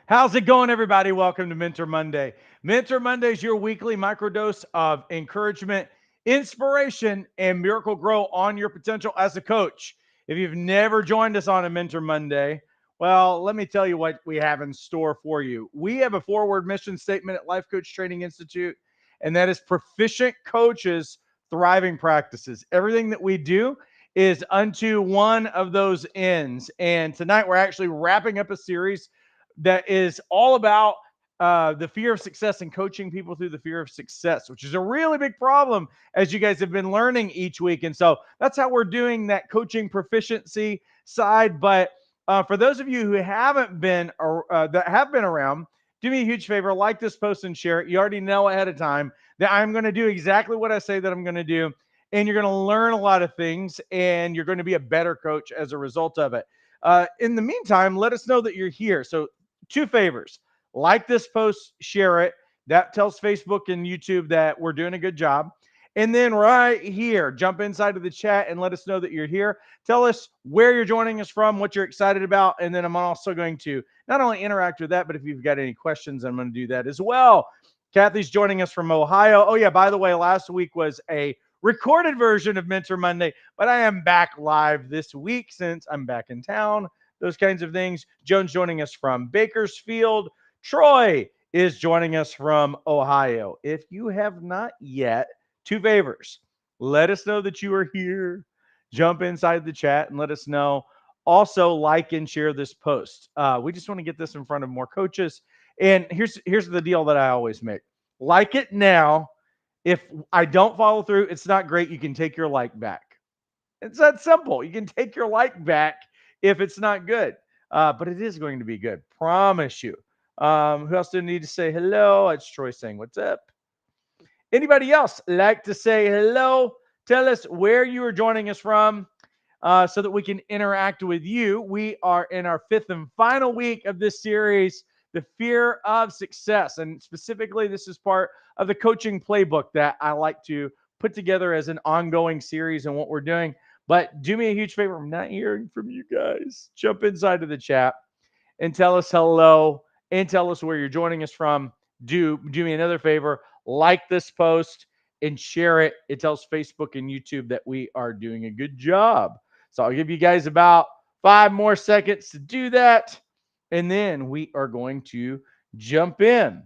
How's it going, everybody? Welcome to Mentor Monday. Mentor Monday is your weekly microdose of encouragement, inspiration, and miracle grow on your potential as a coach. If you've never joined us on a Mentor Monday, well, let me tell you what we have in store for you. We have a forward mission statement at Life Coach Training Institute, and that is proficient coaches, thriving practices. Everything that we do is unto one of those ends. And tonight we're actually wrapping up a series that is all about the fear of success and coaching people through the fear of success, which is a really big problem as you guys have been learning each week. And so that's how we're doing that coaching proficiency side. But for those of you who haven't been that have been around, do me a huge favor, like this post and share it. You already know ahead of time that I'm going to do exactly what I say that I'm going to do. And you're going to learn a lot of things, and you're going to be a better coach as a result of it. In the meantime, let us know that you're here. So two favors: like this post, share it. That tells Facebook and YouTube that we're doing a good job. And then right here, jump inside of the chat and let us know that you're here. Tell us where you're joining us from, what you're excited about. And then I'm also going to not only interact with that, but if you've got any questions, I'm going to do that as well. Kathy's joining us from Ohio. Oh, yeah, by the way, last week was a recorded version of Mentor Monday, but I am back live this week since I'm back in town, those kinds of things. Joan's joining us from Bakersfield. Troy is joining us from Ohio. If you have not yet, two favors: let us know that you are here. Jump inside the chat and let us know. Also, like and share this post. We just want to get this in front of more coaches. And here's the deal that I always make: like it now. If I don't follow through, it's not great. You can take your like back. It's that simple. You can take your like back if it's not good, but it is going to be good. Promise you. Who else do I need to say hello? It's Troy saying, "What's up?" Anybody else like to say hello? Tell us where you are joining us from so that we can interact with you. We are in our fifth and final week of this series, The Fear of Success. And specifically, this is part of the coaching playbook that I like to put together as an ongoing series and what we're doing. But do me a huge favor, I'm not hearing from you guys. Jump inside of the chat and tell us hello and tell us where you're joining us from. Do me another favor, like this post and share it. It tells Facebook and YouTube that we are doing a good job. So I'll give you guys about 5 more seconds to do that, and then we are going to jump in.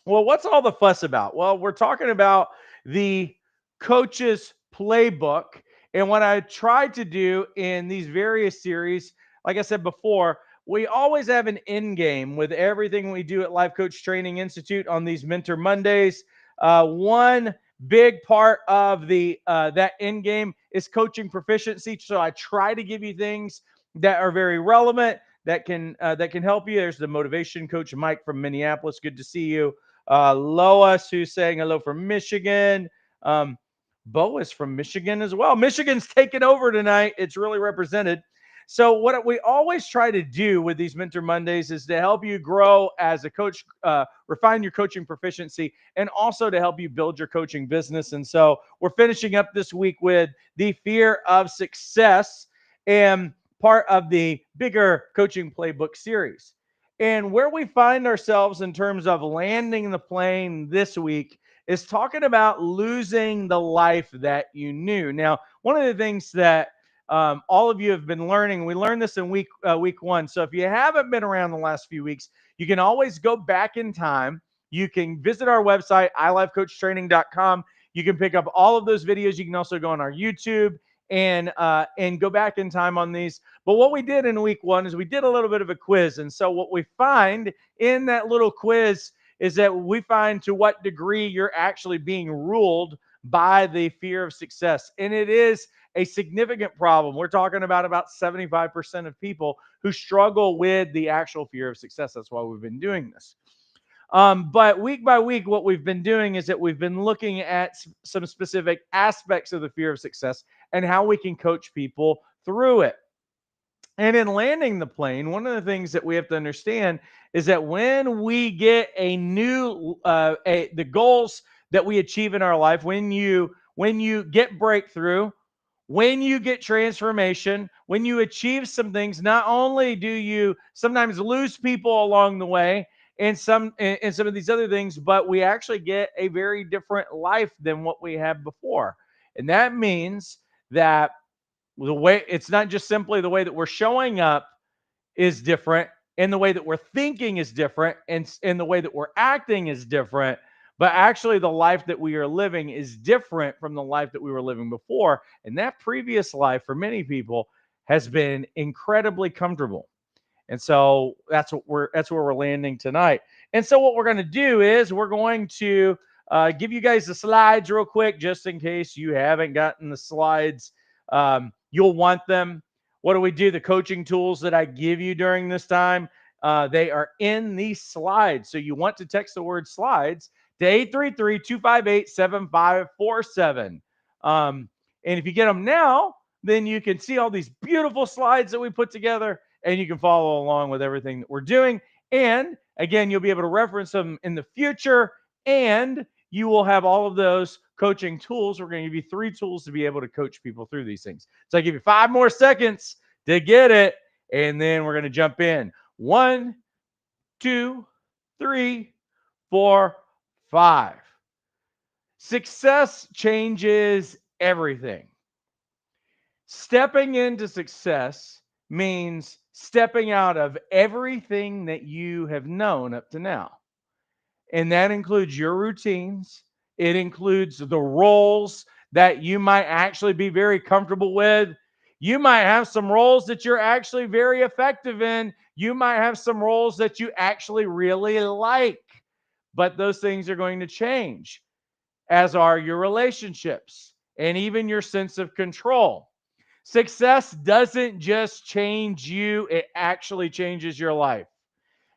Well, what's all the fuss about? Well, we're talking about the coach's playbook. And what I tried to do in these various series, like I said before, we always have an end game with everything we do at Life Coach Training Institute on these Mentor Mondays. One big part of the that end game is coaching proficiency. So I try to give you things that are very relevant that can help you. There's the motivation coach Mike from Minneapolis. Good to see you. Lois, who's saying hello from Michigan. Bo is from Michigan as well. Michigan's taking over tonight. It's really represented. So what we always try to do with these Mentor Mondays is to help you grow as a coach, refine your coaching proficiency, and also to help you build your coaching business. And so we're finishing up this week with the fear of success and part of the bigger coaching playbook series. And where we find ourselves in terms of landing the plane this week is talking about losing the life that you knew. Now, one of the things that all of you have been learning, we learned this in week one. So if you haven't been around the last few weeks, you can always go back in time. You can visit our website, ilifecoachtraining.com. You can pick up all of those videos. You can also go on our YouTube and go back in time on these. But what we did in week one is we did a little bit of a quiz. And so what we find in that little quiz is that we find to what degree you're actually being ruled by the fear of success. And it is a significant problem. We're talking about 75% of people who struggle with the actual fear of success. That's why we've been doing this. But week by week, what we've been doing is that we've been looking at some specific aspects of the fear of success and how we can coach people through it. And in landing the plane, one of the things that we have to understand is that when we get a new the goals that we achieve in our life, when you get breakthrough, when you get transformation, when you achieve some things, not only do you sometimes lose people along the way and some of these other things, but we actually get a very different life than what we had before. And that means that the way it's not just simply the way that we're showing up is different, and the way that we're thinking is different, and the way that we're acting is different, but actually the life that we are living is different from the life that we were living before. And that previous life for many people has been incredibly comfortable. And so that's where we're landing tonight. And so what we're going to do is we're going to give you guys the slides real quick, just in case you haven't gotten the slides. You'll want them. What do we do? The coaching tools that I give you during this time, they are in these slides. So you want to text the word slides to 833-258-7547. And if you get them now, then you can see all these beautiful slides that we put together, and you can follow along with everything that we're doing. And again, you'll be able to reference them in the future, and you will have all of those coaching tools. We're going to give you 3 tools to be able to coach people through these things. So I give you 5 more seconds to get it, and then we're going to jump in. 1, 2, 3, 4, 5. Success changes everything. Stepping into success means stepping out of everything that you have known up to now. And that includes your routines. It includes the roles that you might actually be very comfortable with. You might have some roles that you're actually very effective in. You might have some roles that you actually really like. But those things are going to change, as are your relationships and even your sense of control. Success doesn't just change you, it actually changes your life.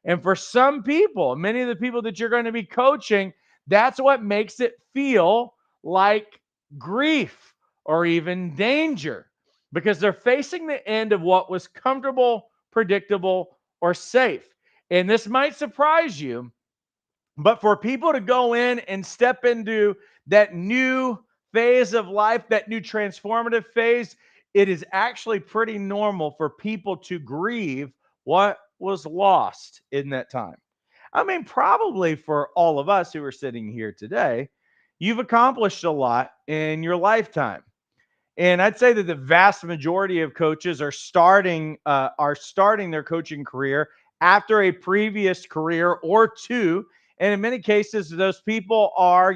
And for some people, many of the people that you're going to be coaching, that's what makes it feel like grief or even danger, because they're facing the end of what was comfortable, predictable, or safe. And this might surprise you, but for people to go in and step into that new phase of life, that new transformative phase, it is actually pretty normal for people to grieve what was lost in that time. I mean, probably for all of us who are sitting here today, you've accomplished a lot in your lifetime. And I'd say that the vast majority of coaches are starting their coaching career after a previous career or two. And in many cases, those people are,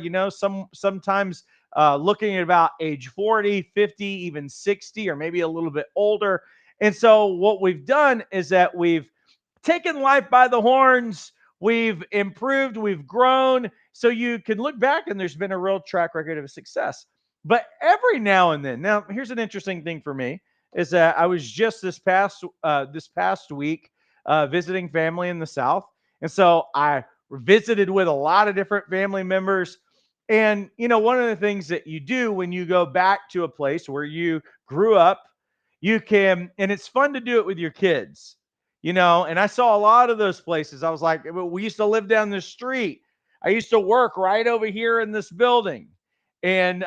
sometimes looking at about age 40, 50, even 60, or maybe a little bit older. And so what we've done is that we've taken life by the horns. We've improved, we've grown. So you can look back and there's been a real track record of success. But every now and then, now here's an interesting thing for me is that I was just this past week visiting family in the South, and so I visited with a lot of different family members. And one of the things that you do when you go back to a place where you grew up, you can, and it's fun to do it with your kids. And I saw a lot of those places. I was like, we used to live down the street. I used to work right over here in this building. And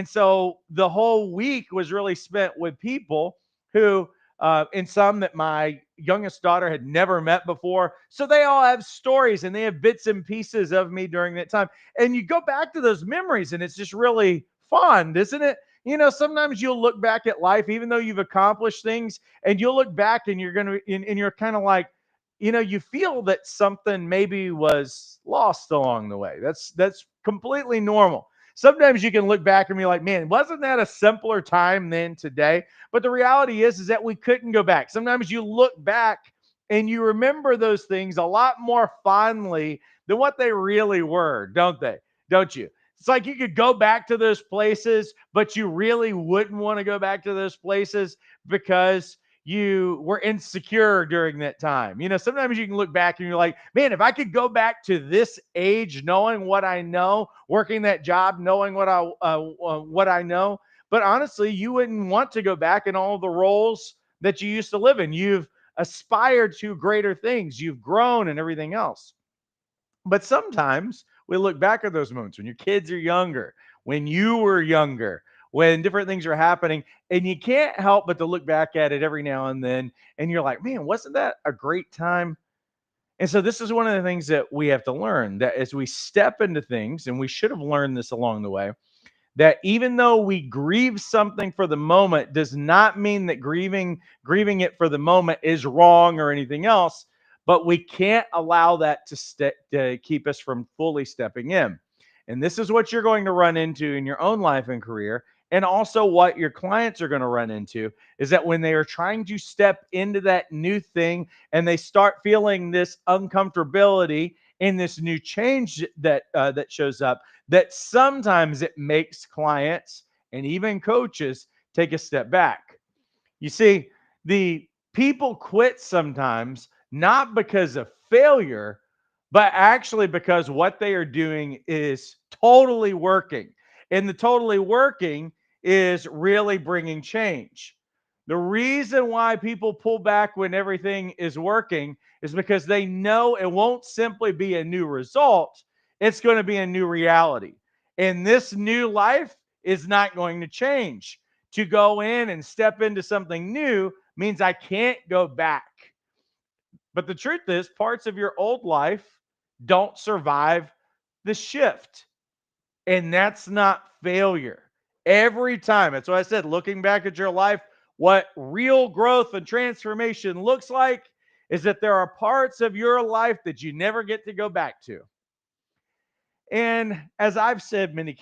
so the whole week was really spent with people who, and some that my youngest daughter had never met before. So they all have stories and they have bits and pieces of me during that time. And you go back to those memories and it's just really fun, isn't it? Sometimes you'll look back at life, even though you've accomplished things, and you'll look back and you're kind of like, you feel that something maybe was lost along the way. That's completely normal. Sometimes you can look back and be like, man, wasn't that a simpler time than today? But the reality is that we couldn't go back. Sometimes you look back and you remember those things a lot more fondly than what they really were, don't they? Don't you? It's like you could go back to those places, but you really wouldn't want to go back to those places because you were insecure during that time. Sometimes you can look back and you're like, man, if I could go back to this age, knowing what I know, working that job, knowing what I know. But honestly, you wouldn't want to go back in all the roles that you used to live in. You've aspired to greater things. You've grown and everything else. But sometimes we look back at those moments when your kids are younger, when you were younger, when different things are happening, and you can't help but to look back at it every now and then, and you're like, man, wasn't that a great time? And so this is one of the things that we have to learn, that as we step into things, and we should have learned this along the way, that even though we grieve something for the moment does not mean that grieving it for the moment is wrong or anything else, but we can't allow that to keep us from fully stepping in. And this is what you're going to run into in your own life and career, and also what your clients are going to run into, is that when they are trying to step into that new thing and they start feeling this uncomfortability and this new change that shows up, that sometimes it makes clients and even coaches take a step back. You see, the people quit sometimes not because of failure, but actually because what they are doing is totally working. And the totally working is really bringing change. The reason why people pull back when everything is working is because they know it won't simply be a new result, it's going to be a new reality. And this new life is not going to change. To go in and step into something new means I can't go back. But the truth is, parts of your old life don't survive the shift. And that's not failure. Every time. That's why I said, looking back at your life, what real growth and transformation looks like is that there are parts of your life that you never get to go back to. And as I've said many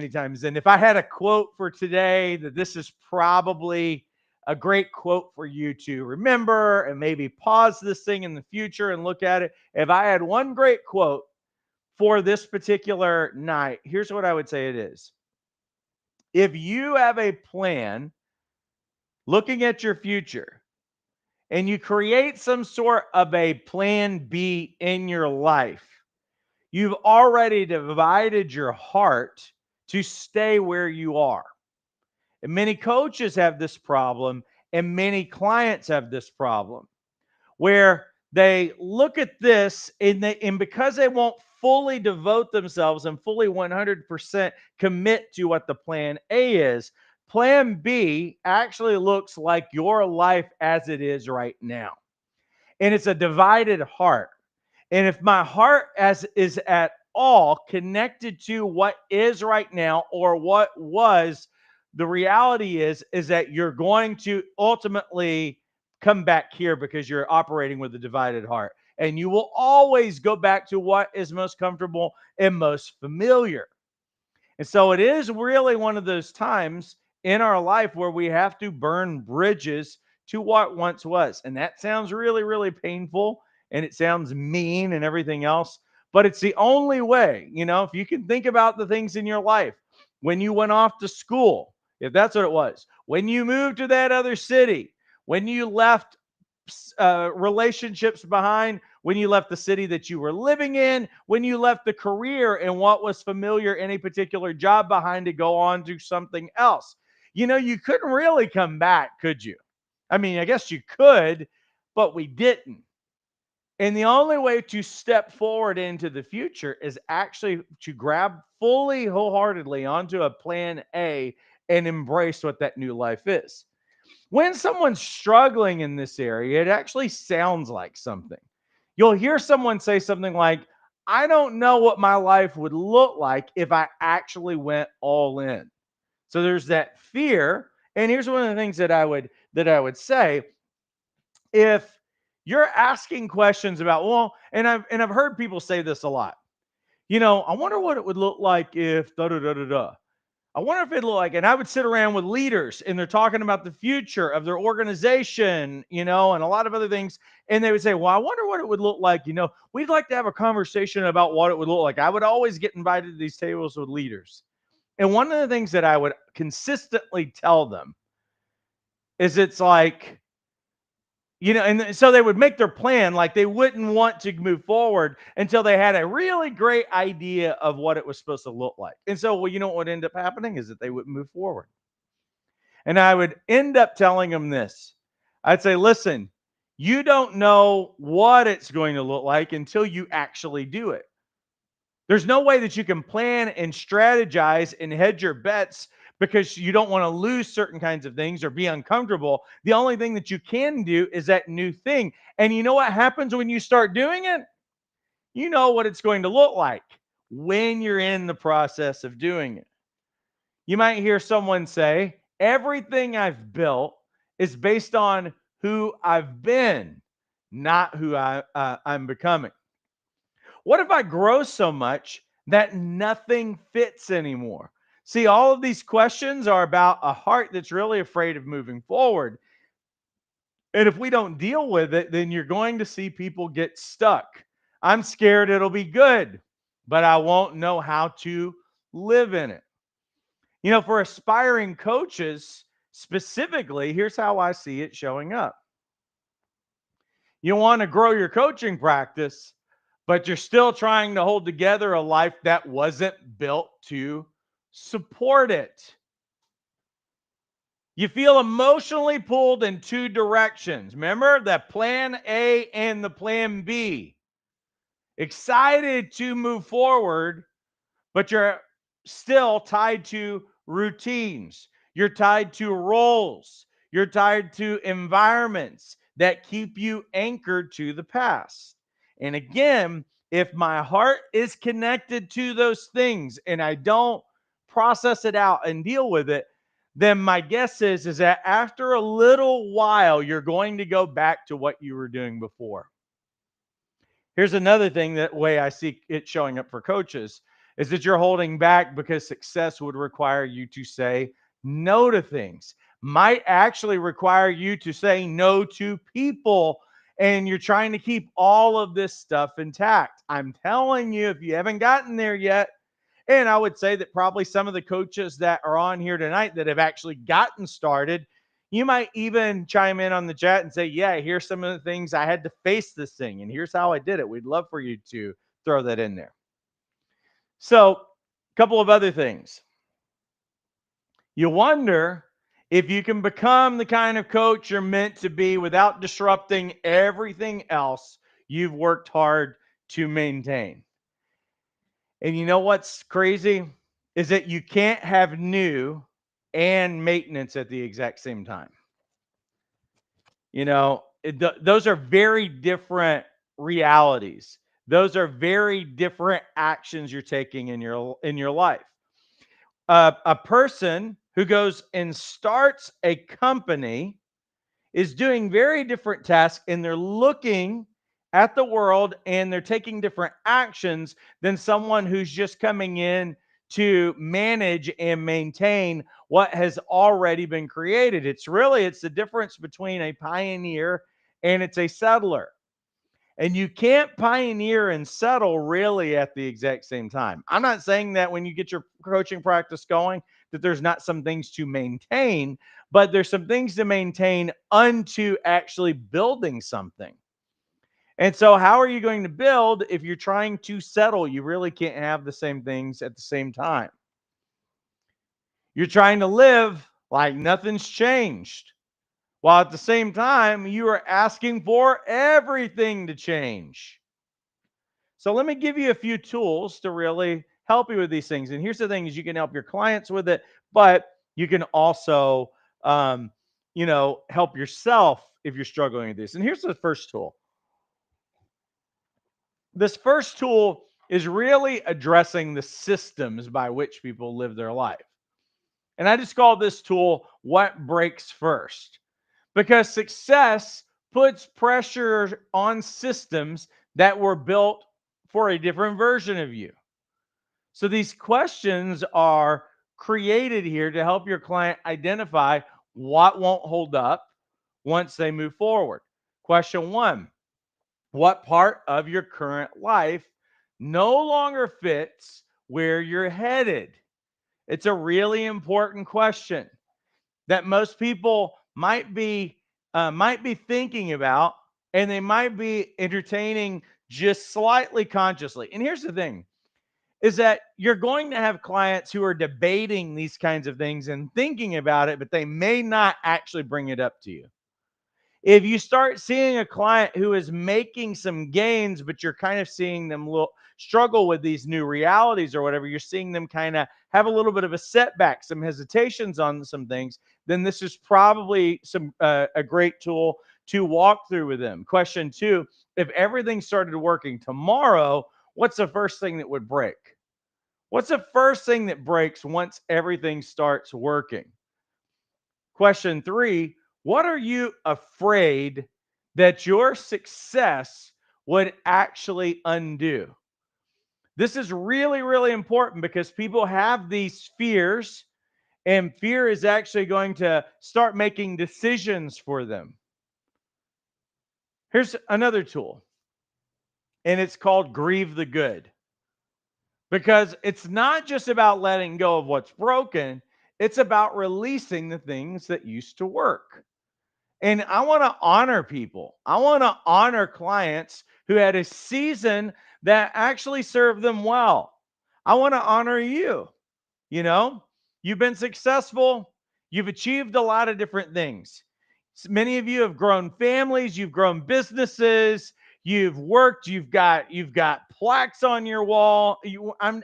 times, and if I had a quote for today, that this is probably a great quote for you to remember and maybe pause this thing in the future and look at it. If I had one great quote for this particular night, here's what I would say it is. If you have a plan looking at your future and you create some sort of a plan B in your life, you've already divided your heart to stay where you are. And many coaches have this problem, and many clients have this problem, where they look at this and because they won't fully devote themselves and fully 100% commit to what the plan A is, plan B actually looks like your life as it is right now. And it's a divided heart. And if my heart as is at all connected to what is right now or what was, the reality is that you're going to ultimately come back here because you're operating with a divided heart. And you will always go back to what is most comfortable and most familiar. And so it is really one of those times in our life where we have to burn bridges to what once was. And that sounds really, really painful, and it sounds mean and everything else. But it's the only way, if you can think about the things in your life when you went off to school, if that's what it was, when you moved to that other city, when you left relationships behind, when you left the city that you were living in, when you left the career and what was familiar in a particular job behind to go on to something else. You couldn't really come back, could you? I mean, I guess you could, but we didn't. And the only way to step forward into the future is actually to grab fully, wholeheartedly onto a plan A and embrace what that new life is. When someone's struggling in this area, it actually sounds like something. You'll hear someone say something like, I don't know what my life would look like if I actually went all in. So there's that fear. And here's one of the things that I would say, if you're asking questions about, well, and I've heard people say this a lot. I wonder what it would look like if da da da da da. I wonder if it'd look like, and I would sit around with leaders and they're talking about the future of their organization, and a lot of other things. And they would say, well, I wonder what it would look like. We'd like to have a conversation about what it would look like. I would always get invited to these tables with leaders. And one of the things that I would consistently tell them is it's like, and so they would make their plan like they wouldn't want to move forward until they had a really great idea of what it was supposed to look like. And so, well, what would end up happening is that they wouldn't move forward. And I would end up telling them this. I'd say, listen, you don't know what it's going to look like until you actually do it. There's no way that you can plan and strategize and hedge your bets because you don't want to lose certain kinds of things or be uncomfortable. The only thing that you can do is that new thing. And you know what happens when you start doing it? You know what it's going to look like when you're in the process of doing it. You might hear someone say, everything I've built is based on who I've been, not who I'm becoming. What if I grow so much that nothing fits anymore? See, all of these questions are about a heart that's really afraid of moving forward. And if we don't deal with it, then you're going to see people get stuck. I'm scared it'll be good, but I won't know how to live in it. For aspiring coaches specifically, here's how I see it showing up. You want to grow your coaching practice, but you're still trying to hold together a life that wasn't built to support it. You feel emotionally pulled in two directions. Remember the plan A and the plan B. Excited to move forward, but you're still tied to routines. You're tied to roles. You're tied to environments that keep you anchored to the past. And again, if my heart is connected to those things and I don't process it out and deal with it, then my guess is that after a little while, you're going to go back to what you were doing before. Here's another thing that way I see it showing up for coaches is that you're holding back because success would require you to say no to things, might actually require you to say no to people, and you're trying to keep all of this stuff intact. I'm telling you, if you haven't gotten there yet, and I would say that probably some of the coaches that are on here tonight that have actually gotten started, you might even chime in on the chat and say, yeah, here's some of the things I had to face this thing, and here's how I did it. We'd love for you to throw that in there. So, a couple of other things. You wonder if you can become the kind of coach you're meant to be without disrupting everything else you've worked hard to maintain. And you know what's crazy is that you can't have new and maintenance at the exact same time. Those are very different realities. Those are very different actions you're taking in your life. A person who goes and starts a company is doing very different tasks, and they're looking at the world and they're taking different actions than someone who's just coming in to manage and maintain what has already been created. It's the difference between a pioneer and it's a settler. And you can't pioneer and settle really at the exact same time. I'm not saying that when you get your coaching practice going, that there's not some things to maintain, but there's some things to maintain unto actually building something. And so, how are you going to build if you're trying to settle? You really can't have the same things at the same time. You're trying to live like nothing's changed, while at the same time, you are asking for everything to change. So let me give you a few tools to really help you with these things. And here's the thing: is you can help your clients with it, but you can also, help yourself if you're struggling with this. And here's the first tool. This first tool is really addressing the systems by which people live their life. And I just call this tool "What Breaks First," because success puts pressure on systems that were built for a different version of you. So these questions are created here to help your client identify what won't hold up once they move forward. Question one: what part of your current life no longer fits where you're headed? It's a really important question that most people might be thinking about, and they might be entertaining just slightly consciously. And here's the thing: is that you're going to have clients who are debating these kinds of things and thinking about it, but they may not actually bring it up to you. If you start seeing a client who is making some gains, but you're kind of seeing them struggle with these new realities or whatever, you're seeing them kind of have a little bit of a setback, some hesitations on some things, then this is probably a great tool to walk through with them. Question 2, if everything started working tomorrow, what's the first thing that would break? What's the first thing that breaks once everything starts working? Question 3, what are you afraid that your success would actually undo? This is really, really important because people have these fears, and fear is actually going to start making decisions for them. Here's another tool, and it's called Grieve the Good. Because it's not just about letting go of what's broken, it's about releasing the things that used to work. And I want to honor people. I want to honor clients who had a season that actually served them well. I want to honor you. You know, you've been successful, you've achieved a lot of different things. Many of you have grown families, you've grown businesses, you've worked, you've got plaques on your wall.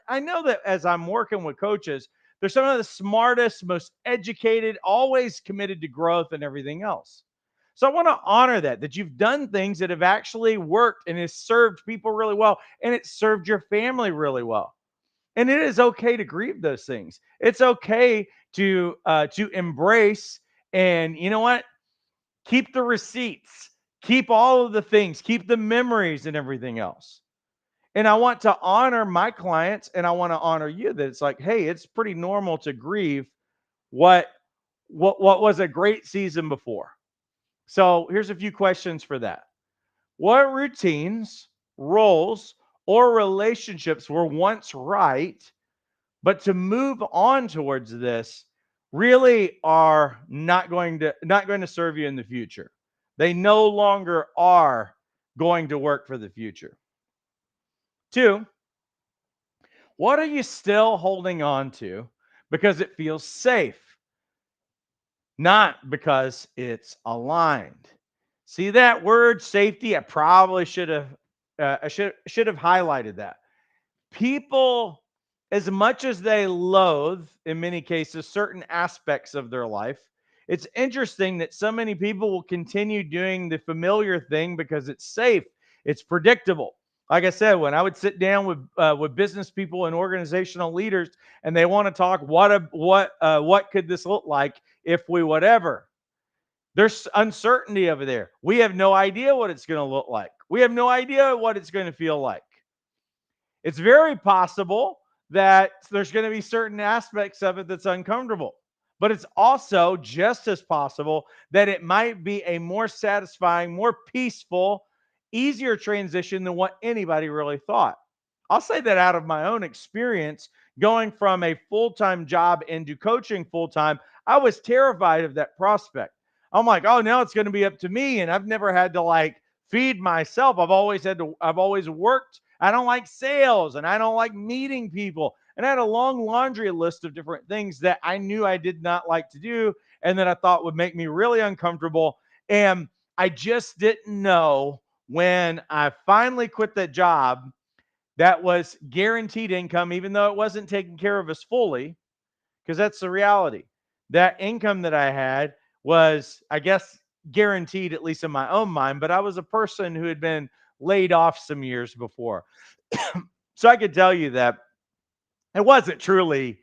I know that as I'm working with coaches, they're some of the smartest, most educated, always committed to growth and everything else. So I want to honor that you've done things that have actually worked and has served people really well, and it served your family really well. And it is okay to grieve those things. It's okay to embrace, and you know what? Keep the receipts, keep all of the things, keep the memories and everything else. And I want to honor my clients, and I want to honor you, that it's like, hey, it's pretty normal to grieve what what was a great season before. So here's a few questions for that. What routines, roles, or relationships were once right, but to move on towards this really are not going to serve you in the future? They no longer are going to work for the future. 2, what are you still holding on to because it feels safe, not because it's aligned? See that word safety? I probably should have highlighted that. People, as much as they loathe, in many cases, certain aspects of their life, it's interesting that so many people will continue doing the familiar thing because it's safe, it's predictable. Like I said, when I would sit down with business people and organizational leaders, and they want to talk, what could this look like if we whatever? There's uncertainty over there. We have no idea what it's going to look like. We have no idea what it's going to feel like. It's very possible that there's going to be certain aspects of it that's uncomfortable, but it's also just as possible that it might be a more satisfying, more peaceful, easier transition than what anybody really thought. I'll say that out of my own experience, going from a full time job into coaching full time, I was terrified of that prospect. I'm like, oh, now it's going to be up to me. And I've never had to like feed myself. I've always worked. I don't like sales, and I don't like meeting people. And I had a long laundry list of different things that I knew I did not like to do and that I thought would make me really uncomfortable. And I just didn't know, when I finally quit that job that was guaranteed income, even though it wasn't taking care of us fully, because that's the reality. That income that I had was, I guess, guaranteed, at least in my own mind, but I was a person who had been laid off some years before. So I could tell you that it wasn't truly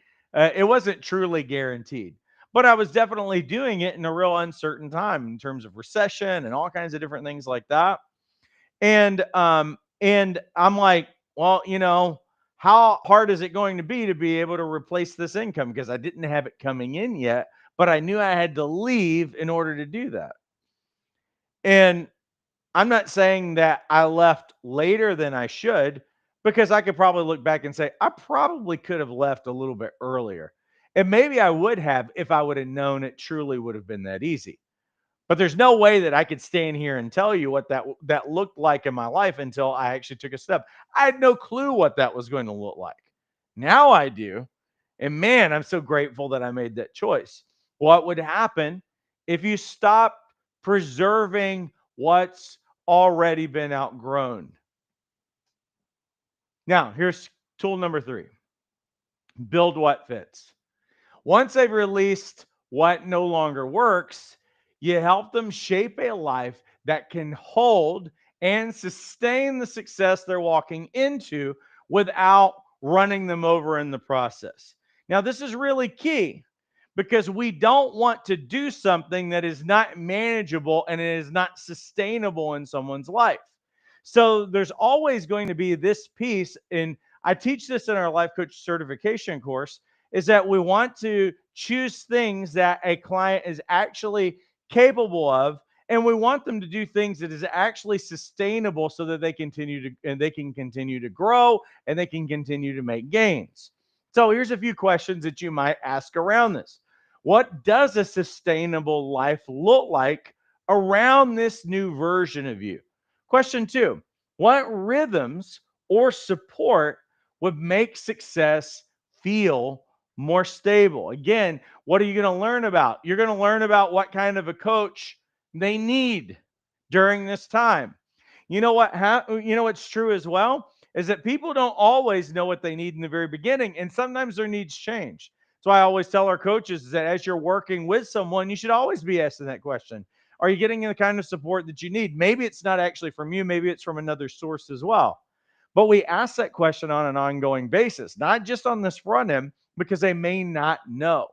guaranteed. But I was definitely doing it in a real uncertain time in terms of recession and all kinds of different things like that. And I'm like, well, how hard is it going to be able to replace this income? Because I didn't have it coming in yet, but I knew I had to leave in order to do that. And I'm not saying that I left later than I should, because I could probably look back and say I probably could have left a little bit earlier. And maybe I would have, if I would have known it truly would have been that easy. But there's no way that I could stand here and tell you what that looked like in my life until I actually took a step. I had no clue what that was going to look like. Now I do. And man, I'm so grateful that I made that choice. What would happen if you stopped preserving what's already been outgrown. Now, here's tool number 3: build what fits. Once they've released what no longer works, you help them shape a life that can hold and sustain the success they're walking into without running them over in the process. Now, this is really key because we don't want to do something that is not manageable and it is not sustainable in someone's life. So there's always going to be this piece, and I teach this in our life coach certification course, is that we want to choose things that a client is actually capable of, and we want them to do things that is actually sustainable so that they continue to and they can continue to grow and they can continue to make gains. So here's a few questions that you might ask around this. What does a sustainable life look like around this new version of you? Question 2: what rhythms or support would make success feel more stable? Again, what are you going to learn about? You're going to learn about what kind of a coach they need during this time. You know what's true as well is that people don't always know what they need in the very beginning, and sometimes their needs change. So I always tell our coaches is that as you're working with someone, you should always be asking that question. Are you getting the kind of support that you need? Maybe it's not actually from you, maybe it's from another source as well. But we ask that question on an ongoing basis, not just on this front end, because they may not know.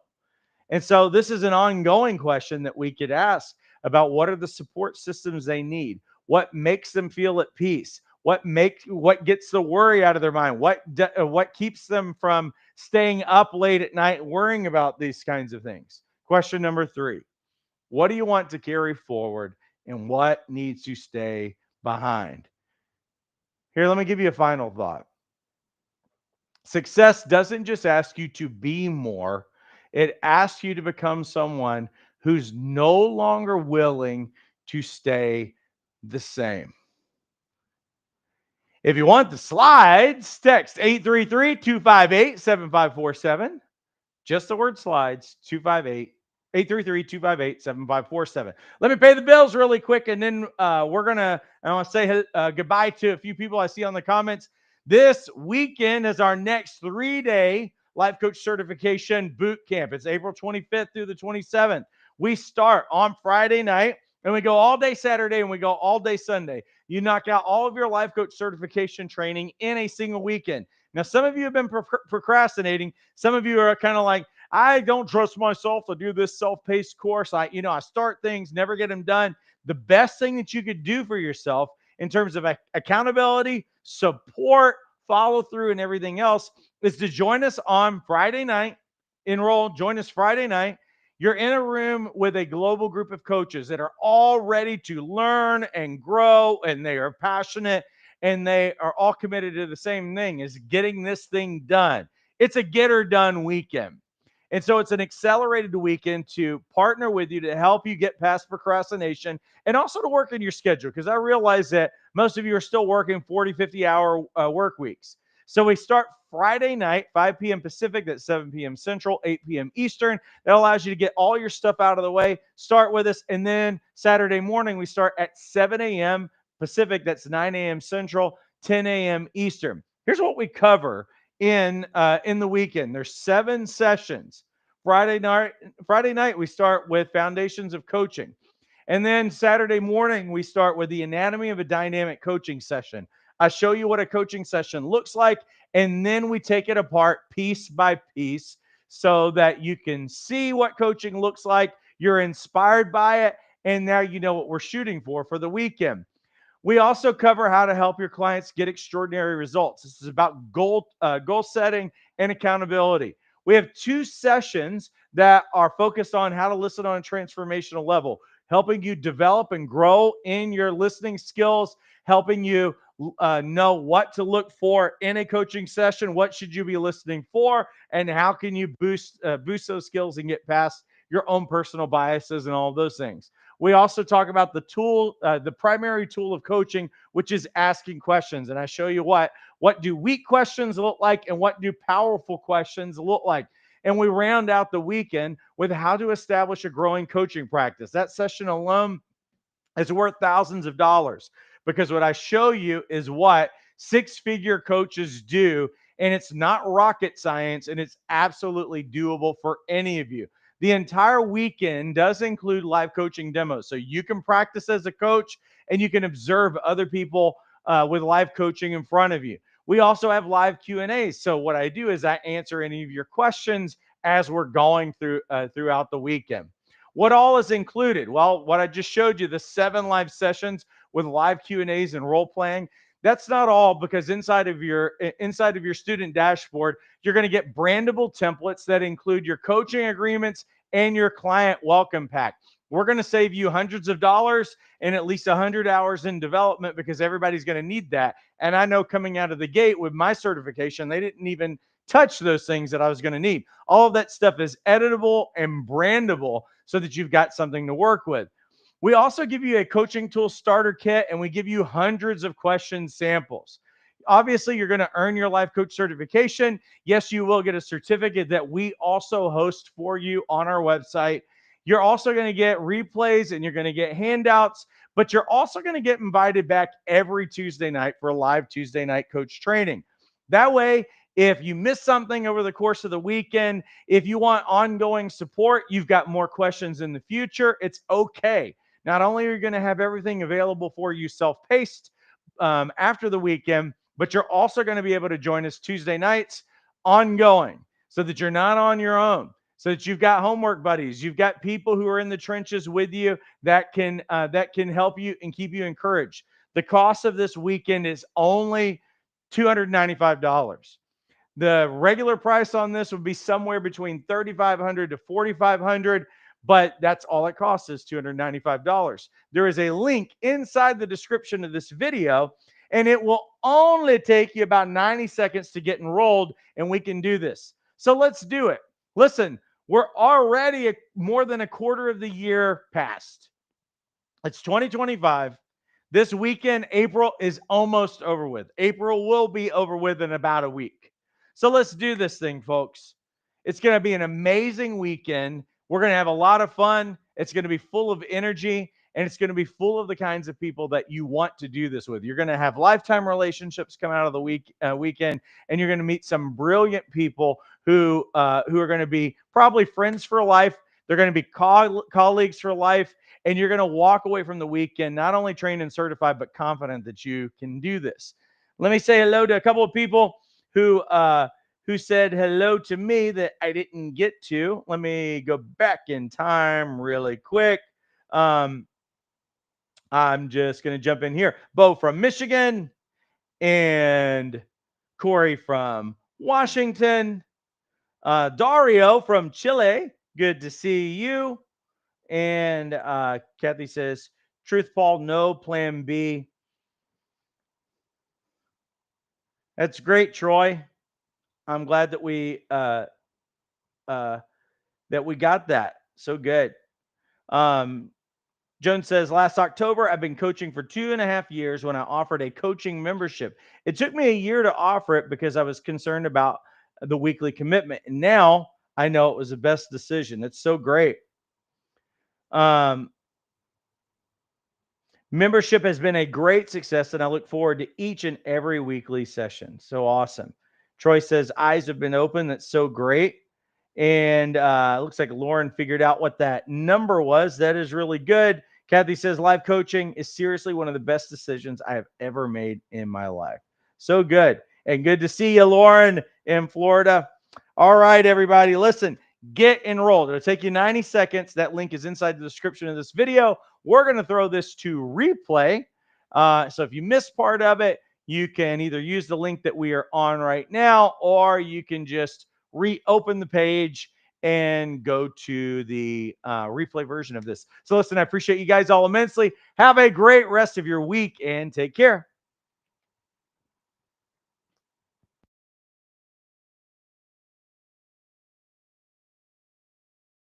And so this is an ongoing question that we could ask about what are the support systems they need? What makes them feel at peace? What gets the worry out of their mind? What keeps them from staying up late at night worrying about these kinds of things? Question number 3: what do you want to carry forward and what needs to stay behind? Here, let me give you a final thought. Success doesn't just ask you to be more, it asks you to become someone who's no longer willing to stay the same. If you want the slides, text 833-258-7547. Just the word slides, 258-833-258-7547. Let me pay the bills really quick, and then I want to say goodbye to a few people I see on the comments. This weekend is our next 3-day life coach certification boot camp. It's April 25th through the 27th. We start on Friday night, and we go all day Saturday, and we go all day Sunday. You knock out all of your life coach certification training in a single weekend. Now, some of you have been procrastinating. Some of you are kind of like, I don't trust myself to do this self-paced course. I start things, never get them done. The best thing that you could do for yourself in terms of accountability, support, follow through, and everything else is to join us on Friday night. Join us Friday night. You're in a room with a global group of coaches that are all ready to learn and grow, and they are passionate, and they are all committed to the same thing, is getting this thing done. It's a get her done weekend. And so it's an accelerated weekend to partner with you to help you get past procrastination and also to work in your schedule, because I realize that most of you are still working 40, 50-hour work weeks. So we start Friday night, 5 p.m. Pacific, that's 7 p.m. Central, 8 p.m. Eastern. That allows you to get all your stuff out of the way, start with us. And then Saturday morning, we start at 7 a.m. Pacific, that's 9 a.m. Central, 10 a.m. Eastern. Here's what we cover in the weekend. There's 7 sessions. Friday night we start with foundations of coaching. And then Saturday morning, we start with the anatomy of a dynamic coaching session. I show you what a coaching session looks like, and then we take it apart piece by piece so that you can see what coaching looks like. You're inspired by it, and now you know what we're shooting for the weekend. We also cover how to help your clients get extraordinary results. This is about goal setting and accountability. We have 2 sessions that are focused on how to listen on a transformational level, helping you develop and grow in your listening skills, helping you know what to look for in a coaching session, what should you be listening for, and how can you boost those skills and get past your own personal biases and all of those things. We also talk about the primary tool of coaching, which is asking questions. And I show you what do weak questions look like and what do powerful questions look like. And we round out the weekend with how to establish a growing coaching practice. That session alone It's worth thousands of dollars because what I show you is what six-figure coaches do, and it's not rocket science, and it's absolutely doable for any of you. The entire weekend does include live coaching demos, so you can practice as a coach and you can observe other people with live coaching in front of you. We also have live Q&As. So what I do is I answer any of your questions as we're going throughout the weekend. What all is included? Well, what I just showed you, the 7 live sessions with live Q&As and role playing, that's not all, because inside of your student dashboard, you're going to get brandable templates that include your coaching agreements and your client welcome pack. We're going to save you hundreds of dollars and at least 100 hours in development, because everybody's going to need that. And I know coming out of the gate with my certification, they didn't even touch those things that I was going to need. All of that stuff is editable and brandable so that you've got something to work with. We also give you a coaching tool starter kit, and we give you hundreds of question samples. Obviously, you're going to earn your life coach certification. Yes, you will get a certificate that we also host for you on our website. You're also going to get replays and you're going to get handouts, but you're also going to get invited back every Tuesday night for a live Tuesday night coach training. That way, if you miss something over the course of the weekend, if you want ongoing support, you've got more questions in the future, it's okay. Not only are you going to have everything available for you self-paced after the weekend, but you're also going to be able to join us Tuesday nights ongoing, so that you're not on your own, so that you've got homework buddies, you've got people who are in the trenches with you that can help you and keep you encouraged. The cost of this weekend is only $295. The regular price on this would be somewhere between $3,500 to $4,500, but that's all it costs, is $295. There is a link inside the description of this video, and it will only take you about 90 seconds to get enrolled, and we can do this. So let's do it. Listen, we're already more than a quarter of the year past. It's 2025. This weekend, April is almost over with. April will be over with in about a week. So let's do this thing, folks. It's going to be an amazing weekend. We're going to have a lot of fun. It's going to be full of energy, and it's going to be full of the kinds of people that you want to do this with. You're going to have lifetime relationships come out of the weekend, and you're going to meet some brilliant people who are going to be probably friends for life. They're going to be colleagues for life, and you're going to walk away from the weekend not only trained and certified, but confident that you can do this. Let me say hello to a couple of people who said hello to me that I didn't get to. Let me go back in time really quick. I'm just going to jump in here. Bo from Michigan and Corey from Washington. Dario from Chile. Good to see you. And Kathy says, truth, Paul, no plan B. That's great, Troy. I'm glad that we got that. So good. Jones says, last October, I've been coaching for 2.5 years when I offered a coaching membership. It took me a year to offer it because I was concerned about the weekly commitment. And now I know it was the best decision. It's so great. Membership has been a great success, and I look forward to each and every weekly session. So awesome. Troy says, eyes have been open. That's so great. And looks like Lauren figured out what that number was. That is really good. Kathy says, live coaching is seriously one of the best decisions I have ever made in my life. So good. And good to see you, Lauren, in Florida. All right, everybody. Listen, get enrolled. It'll take you 90 seconds. That link is inside the description of this video. We're going to throw this to replay. So if you missed part of it, you can either use the link that we are on right now, or you can just reopen the page and go to the replay version of this. So listen, I appreciate you guys all immensely. Have a great rest of your week and take care.